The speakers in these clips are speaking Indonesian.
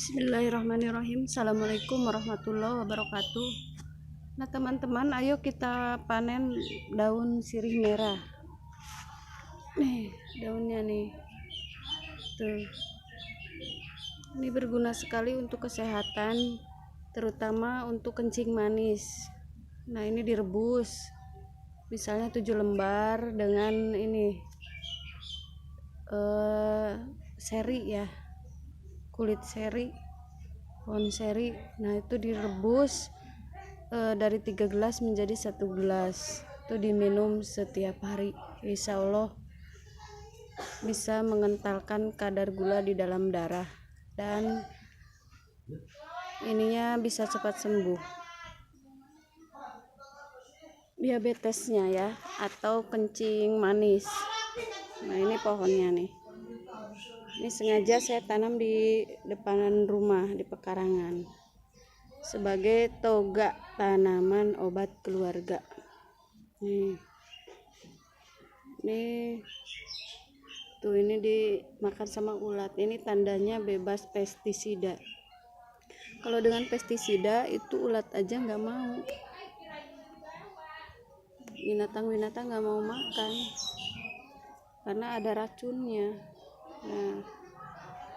Bismillahirrahmanirrahim. Assalamualaikum warahmatullahi wabarakatuh. Nah teman-teman, ayo kita panen daun sirih merah. Nih daunnya nih, tuh. Ini berguna sekali untuk kesehatan, terutama untuk kencing manis. Nah ini direbus, misalnya 7 lembar dengan ini seri ya, kulit seri, pohon seri. Nah itu direbus dari 3 gelas menjadi 1 gelas, itu diminum setiap hari. Insya Allah bisa mengentalkan kadar gula di dalam darah dan ininya bisa cepat sembuh diabetesnya ya, atau kencing manis. Nah ini pohonnya nih, ini sengaja saya tanam di depan rumah di pekarangan sebagai toga tanaman obat keluarga. Nih tuh, ini dimakan sama ulat. Ini tandanya bebas pestisida. Kalau dengan pestisida itu ulat aja nggak mau, binatang-binatang nggak mau makan karena ada racunnya. Nah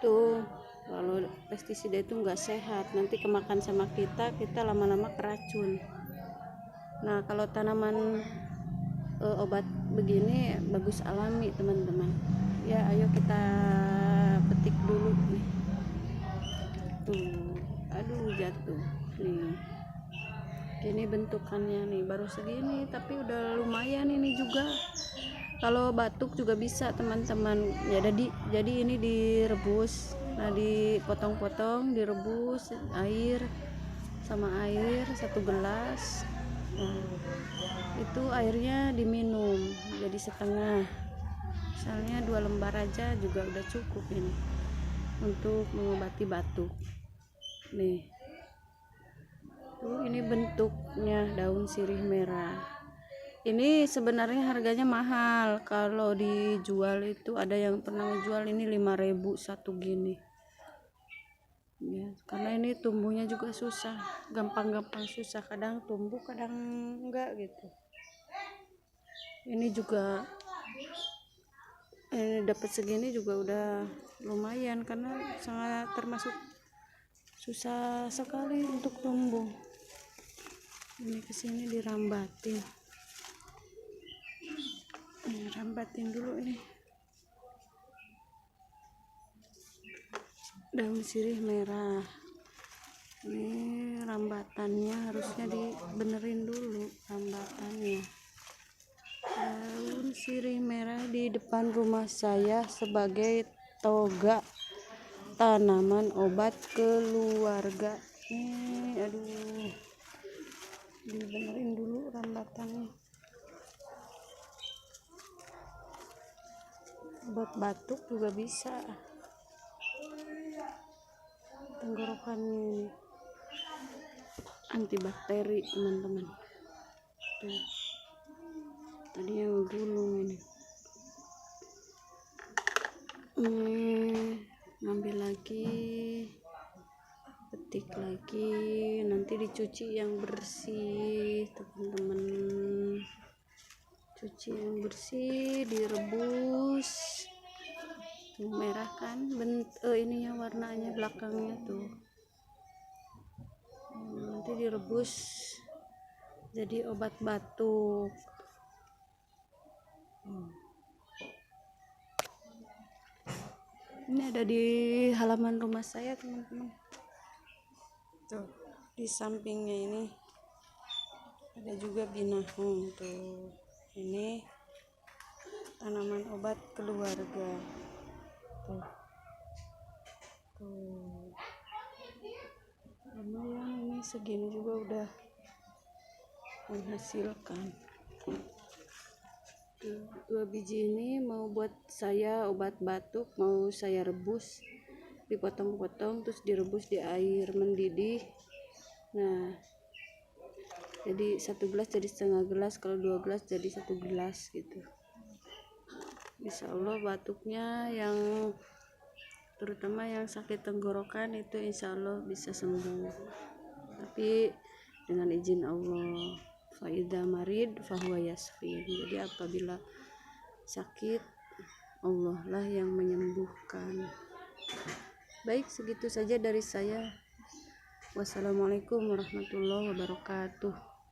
tuh, kalau pestisida itu nggak sehat, nanti kemakan sama kita lama-lama keracun. Nah kalau tanaman obat begini bagus alami teman-teman ya. Ayo kita petik dulu nih. Tuh, aduh jatuh nih. Ini bentukannya nih baru segini, tapi udah lumayan ini juga. Kalau batuk juga bisa teman-teman ya. Jadi ini direbus, nah dipotong-potong, direbus air sama air 1 gelas. Nah, itu airnya diminum jadi setengah, misalnya 2 lembar aja juga udah cukup ini untuk mengobati batuk. Nih tuh, ini bentuknya daun sirih merah. Ini sebenarnya harganya mahal, kalau dijual itu ada yang pernah jual ini 5.000 satu gini ya, karena ini tumbuhnya juga susah, gampang-gampang susah, kadang tumbuh kadang enggak gitu. Ini juga dapat segini juga udah lumayan, karena sangat termasuk susah sekali untuk tumbuh. Ini kesini dirambatin, rambatin dulu ini daun sirih merah. Ini rambatannya harusnya dibenerin dulu rambatannya. Daun sirih merah di depan rumah saya sebagai toga tanaman obat keluarga. Aduh, dibenerin dulu rambatannya. Obat batuk juga bisa, tenggorokannya antibakteri teman-teman. Tuh, tadi yang gulung ini ngambil lagi, petik lagi, nanti dicuci yang bersih teman-teman. Cuci yang bersih, direbus. Tuh merah kan ininya, warnanya belakangnya tuh. Nanti direbus jadi obat batuk. Ini ada di halaman rumah saya teman-teman. Tuh di sampingnya ini ada juga binahung. Tuh ini tanaman obat keluarga. Tuh lumayan, ini segini juga udah menghasilkan. 2 biji ini mau buat saya obat batuk, mau saya rebus, dipotong-potong terus direbus di air mendidih. Nah jadi 1 gelas jadi setengah gelas, kalau 2 gelas jadi 1 gelas gitu. Insya Allah batuknya yang terutama yang sakit tenggorokan itu insya Allah bisa sembuh, tapi dengan izin Allah. Faida marid fahuwa yasfin. Jadi apabila sakit, Allah lah yang menyembuhkan. Baik, segitu saja dari saya. Wassalamualaikum warahmatullahi wabarakatuh.